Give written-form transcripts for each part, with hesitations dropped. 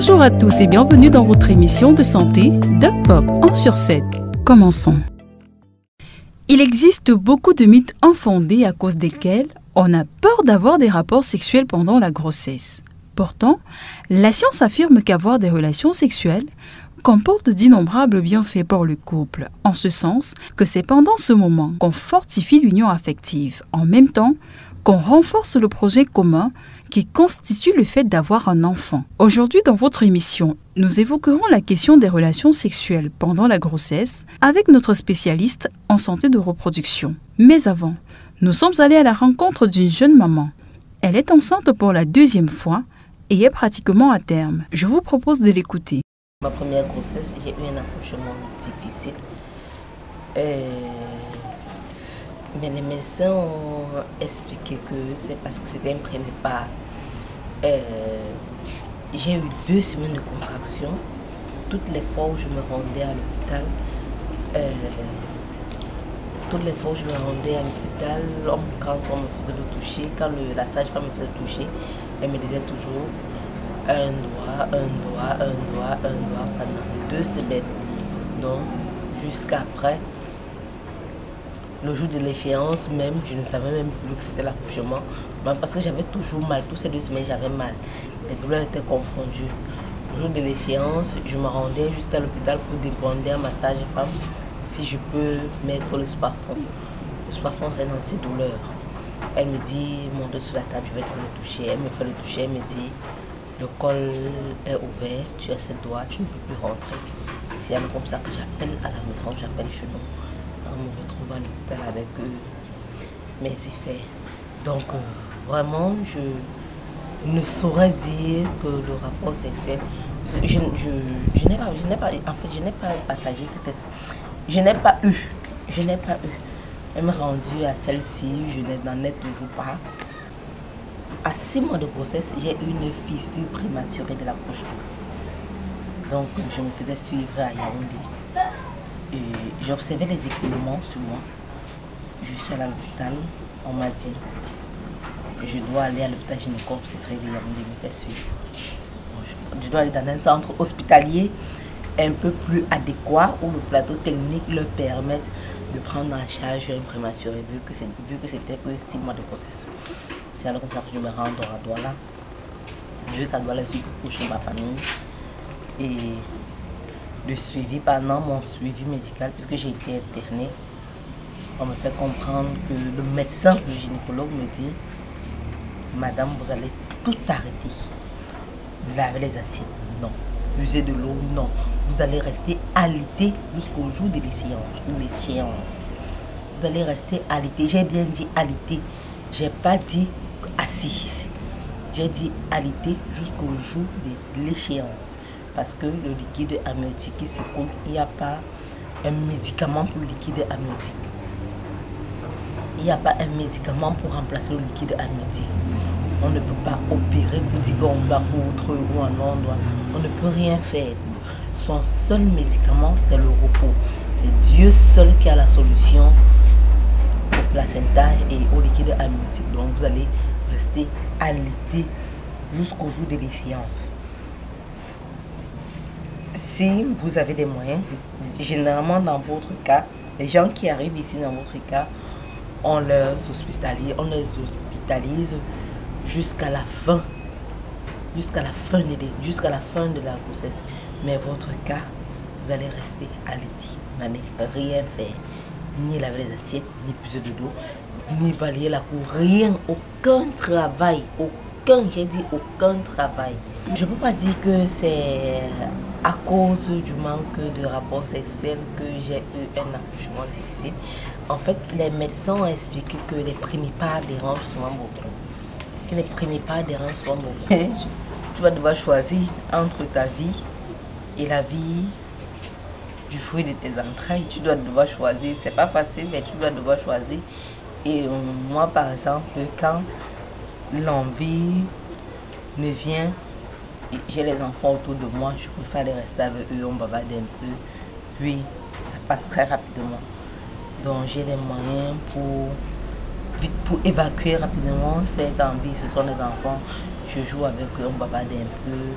Bonjour à tous et bienvenue dans votre émission de santé DocPop en sur 7. Commençons. Il existe beaucoup de mythes infondés à cause desquels on a peur d'avoir des rapports sexuels pendant la grossesse. Pourtant, la science affirme qu'avoir des relations sexuelles comporte d'innombrables bienfaits pour le couple, en ce sens que c'est pendant ce moment qu'on fortifie l'union affective, en même temps qu'on renforce le projet commun qui constitue le fait d'avoir un enfant. Aujourd'hui, dans votre émission, nous évoquerons la question des relations sexuelles pendant la grossesse avec notre spécialiste en santé de reproduction. Mais avant, nous sommes allés à la rencontre d'une jeune maman. Elle est enceinte pour la 2e fois et est pratiquement à terme. Je vous propose de l'écouter. Ma première grossesse, j'ai eu un accouchement difficile. Mais les médecins ont expliqué que c'est parce que c'était un prénépal. J'ai eu 2 semaines de contraction. Toutes les fois où je me rendais à l'hôpital, quand on me faisait le toucher, quand la sage-femme me faisait toucher, elle me disait toujours un doigt pendant 2 semaines. Donc, jusqu'après le jour de l'échéance même, je ne savais même plus que c'était l'accouchement. Parce que j'avais toujours mal. Toutes ces 2 semaines, j'avais mal. Les douleurs étaient confondues. Le jour de l'échéance, je me rendais jusqu'à l'hôpital pour demander à ma sage-femme si je peux mettre le Spafon. Le Spafon, c'est un antidouleur. Elle me dit, monte sur la table, je vais te le toucher. Elle me fait le toucher, elle me dit, le col est ouvert, tu as ses doigts, tu ne peux plus rentrer. C'est comme ça que j'appelle à la maison, j'appelle chez nous. On me retrouve à l'hôpital avec mes effets. Donc, vraiment, je ne saurais dire que le rapport sexuel, je n'ai pas partagé cette espèce. Je n'ai pas eu. Même rendu à celle-ci, je n'en ai toujours pas. À 6 mois de grossesse, j'ai eu une fissure prématurée de l'accouchement. Donc, je me faisais suivre à Yaoundé. Et j'observais les écoulements sur moi. Je suis allée à l'hôpital. On m'a dit je dois aller à l'hôpital gynéco-obstétrique de Yaoundé me faire suivre. Je dois aller dans un centre hospitalier un peu plus adéquat où le plateau technique leur permette de prendre en charge un prématuré vu que c'était 6 mois de grossesse. C'est alors comme ça que je me rends à Douala. Vu qu'à Douala, je suis pour chez ma famille. Et le suivi, pendant mon suivi médical, puisque j'ai été internée, on me fait comprendre que le médecin, le gynécologue me dit, madame, vous allez tout arrêter. Laver les assiettes, non. User de l'eau, non. Vous allez rester alité jusqu'au jour de l'échéance. Vous allez rester alité. J'ai bien dit alité. J'ai pas dit assise. J'ai dit alité jusqu'au jour de l'échéance. Parce que le liquide amniotique qui s'écoule, il n'y a pas un médicament pour le liquide amniotique. Il n'y a pas un médicament pour remplacer le liquide amniotique. On ne peut pas opérer pour dire qu'on va outre ou un endroit. On ne peut rien faire. Son seul médicament, c'est le repos. C'est Dieu seul qui a la solution au placenta et au liquide amniotique. Donc vous allez rester alité jusqu'au jour de l'échéance. Si vous avez des moyens, généralement dans votre cas, les gens qui arrivent ici dans votre cas, on les hospitalise jusqu'à la fin de la grossesse. Mais votre cas, vous allez rester alité, vous n'allez rien faire, ni laver les assiettes, ni puiser de l'eau, ni balayer la cour, rien, aucun travail, j'ai dit aucun travail. Je ne peux pas dire que c'est à cause du manque de rapport sexuel que j'ai eu un accouchement difficile. En fait, les médecins ont expliqué que les prémipares dérangent souvent beaucoup. Tu vas devoir choisir entre ta vie et la vie du fruit de tes entrailles. Tu dois devoir choisir. C'est pas facile, mais tu dois devoir choisir. Et moi, par exemple, quand l'envie me vient, j'ai les enfants autour de moi, je préfère les rester avec eux, on bavade un peu, puis ça passe très rapidement. Donc j'ai les moyens pour évacuer rapidement cette envie. Ce sont les enfants, je joue avec eux, on bavade un peu,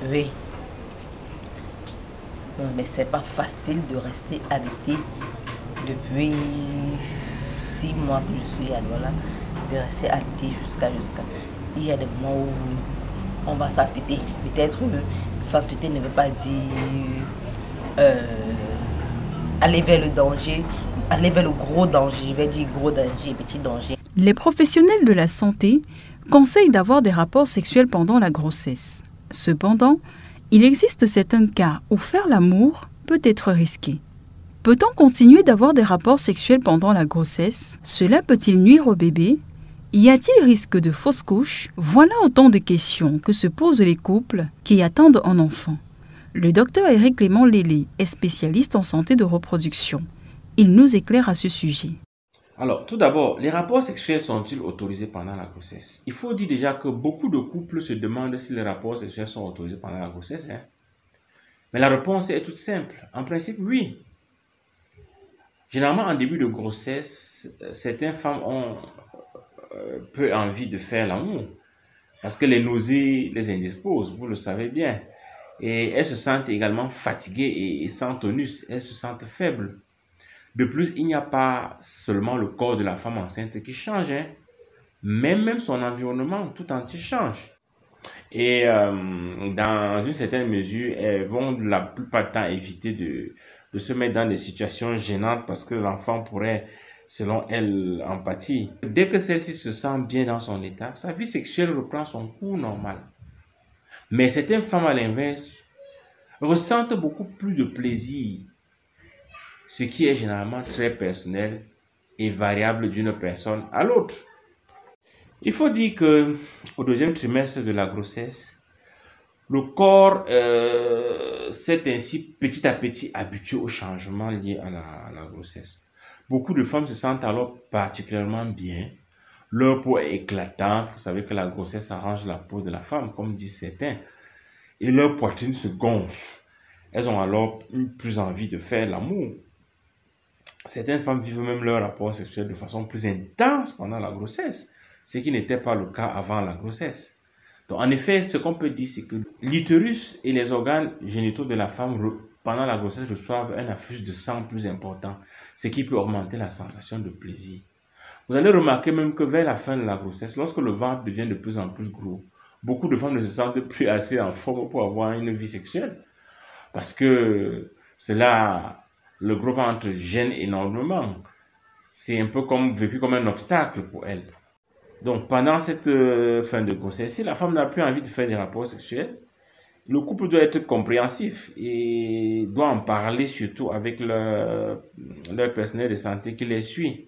Oui. Mais c'est pas facile de rester arrêté depuis 6 mois que je suis à Douala, de rester arrêté jusqu'à. Il y a des moments où on va s'entêter. Peut-être s'entêter ne veut pas dire aller vers le danger, aller vers le gros danger. Je vais dire gros danger, petit danger. Les professionnels de la santé conseillent d'avoir des rapports sexuels pendant la grossesse. Cependant, il existe certains cas où faire l'amour peut être risqué. Peut-on continuer d'avoir des rapports sexuels pendant la grossesse? Cela peut-il nuire au bébé? Y a-t-il risque de fausse couche? Voilà autant de questions que se posent les couples qui attendent un enfant. Le docteur Éric Clément Lélé est spécialiste en santé de reproduction. Il nous éclaire à ce sujet. Alors, tout d'abord, les rapports sexuels sont-ils autorisés pendant la grossesse? Il faut dire déjà que beaucoup de couples se demandent si les rapports sexuels sont autorisés pendant la grossesse. Mais la réponse est toute simple. En principe, oui. Généralement, en début de grossesse, certaines femmes ont peu envie de faire l'amour parce que les nausées les indisposent, vous le savez bien. Et elles se sentent également fatiguées et sans tonus, elles se sentent faibles. De plus, il n'y a pas seulement le corps de la femme enceinte qui change, mais même son environnement tout entier change. Et dans une certaine mesure, elles vont la plupart du temps éviter de se mettre dans des situations gênantes parce que l'enfant pourrait, selon elle, en pâtir. Dès que celle-ci se sent bien dans son état, sa vie sexuelle reprend son cours normal. Mais certaines femmes, à l'inverse, ressentent beaucoup plus de plaisir, ce qui est généralement très personnel et variable d'une personne à l'autre. Il faut dire que au deuxième trimestre de la grossesse, le corps s'est ainsi petit à petit habitué aux changements liés à la grossesse. Beaucoup de femmes se sentent alors particulièrement bien. Leur peau est éclatante. Vous savez que la grossesse arrange la peau de la femme, comme disent certains. Et leur poitrine se gonfle. Elles ont alors plus envie de faire l'amour. Certaines femmes vivent même leur rapport sexuel de façon plus intense pendant la grossesse, ce qui n'était pas le cas avant la grossesse. Donc, en effet, ce qu'on peut dire, c'est que l'utérus et les organes génitaux de la femme pendant la grossesse reçoivent un afflux de sang plus important, ce qui peut augmenter la sensation de plaisir. Vous allez remarquer même que vers la fin de la grossesse, lorsque le ventre devient de plus en plus gros, beaucoup de femmes ne se sentent plus assez en forme pour avoir une vie sexuelle, parce que cela, le gros ventre gêne énormément. C'est un peu vécu comme un obstacle pour elles. Donc, pendant cette fin de grossesse, si la femme n'a plus envie de faire des rapports sexuels, le couple doit être compréhensif et doit en parler surtout avec leur personnel de santé qui les suit.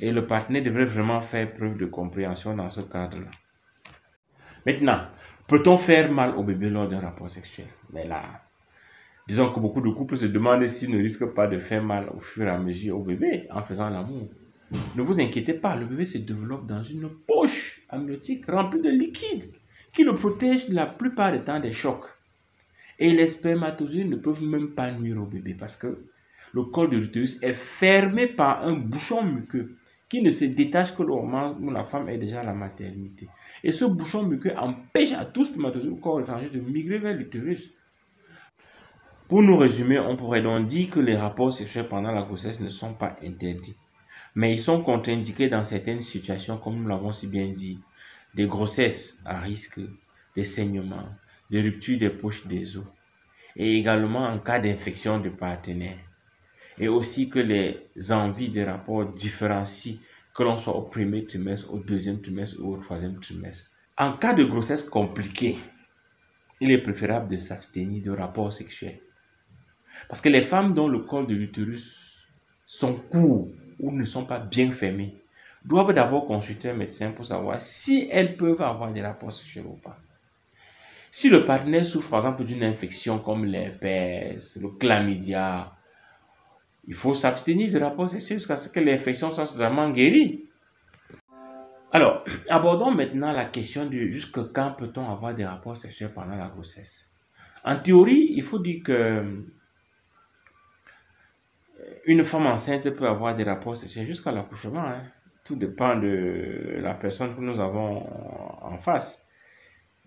Et le partenaire devrait vraiment faire preuve de compréhension dans ce cadre-là. Maintenant, peut-on faire mal au bébé lors d'un rapport sexuel? Mais là, disons que beaucoup de couples se demandent s'ils ne risquent pas de faire mal au fur et à mesure au bébé en faisant l'amour. Ne vous inquiétez pas, le bébé se développe dans une poche amniotique remplie de liquide qui le protège la plupart du temps des chocs. Et les spermatozoïdes ne peuvent même pas nuire au bébé parce que le col de l'utérus est fermé par un bouchon muqueux qui ne se détache que le moment où la femme est déjà à la maternité. Et ce bouchon muqueux empêche à tout spermatozoïde au corps étranger de migrer vers l'utérus. Pour nous résumer, on pourrait donc dire que les rapports sexuels pendant la grossesse ne sont pas interdits. Mais ils sont contre-indiqués dans certaines situations, comme nous l'avons si bien dit, des grossesses à risque, des saignements, des ruptures des poches des os, et également en cas d'infection de partenaire. Et aussi que les envies des rapports différencient, que l'on soit au premier trimestre, au deuxième trimestre ou au troisième trimestre. En cas de grossesse compliquée, il est préférable de s'abstenir de rapports sexuels. Parce que les femmes dont le col de l'utérus sont courts ou ne sont pas bien fermés doivent d'abord consulter un médecin pour savoir si elles peuvent avoir des rapports sexuels ou pas. Si le partenaire souffre par exemple d'une infection comme l'herpès, le chlamydia, il faut s'abstenir de rapports sexuels jusqu'à ce que l'infection soit totalement guérie. Alors, abordons maintenant la question de jusqu'à quand peut-on avoir des rapports sexuels pendant la grossesse. En théorie, il faut dire que une femme enceinte peut avoir des rapports sexuels jusqu'à l'accouchement. Tout dépend de la personne que nous avons en face.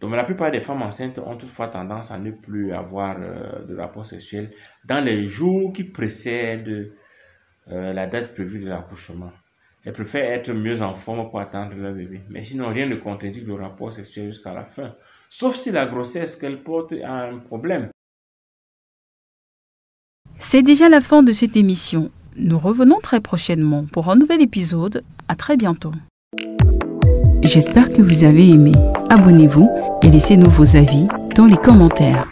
Donc la plupart des femmes enceintes ont toutefois tendance à ne plus avoir de rapport sexuel dans les jours qui précèdent la date prévue de l'accouchement. Elles préfèrent être mieux en forme pour attendre leur bébé. Mais sinon, rien ne contre-indique le rapport sexuel jusqu'à la fin. Sauf si la grossesse qu'elle porte a un problème. C'est déjà la fin de cette émission. Nous revenons très prochainement pour un nouvel épisode. À très bientôt. J'espère que vous avez aimé. Abonnez-vous et laissez-nous vos avis dans les commentaires.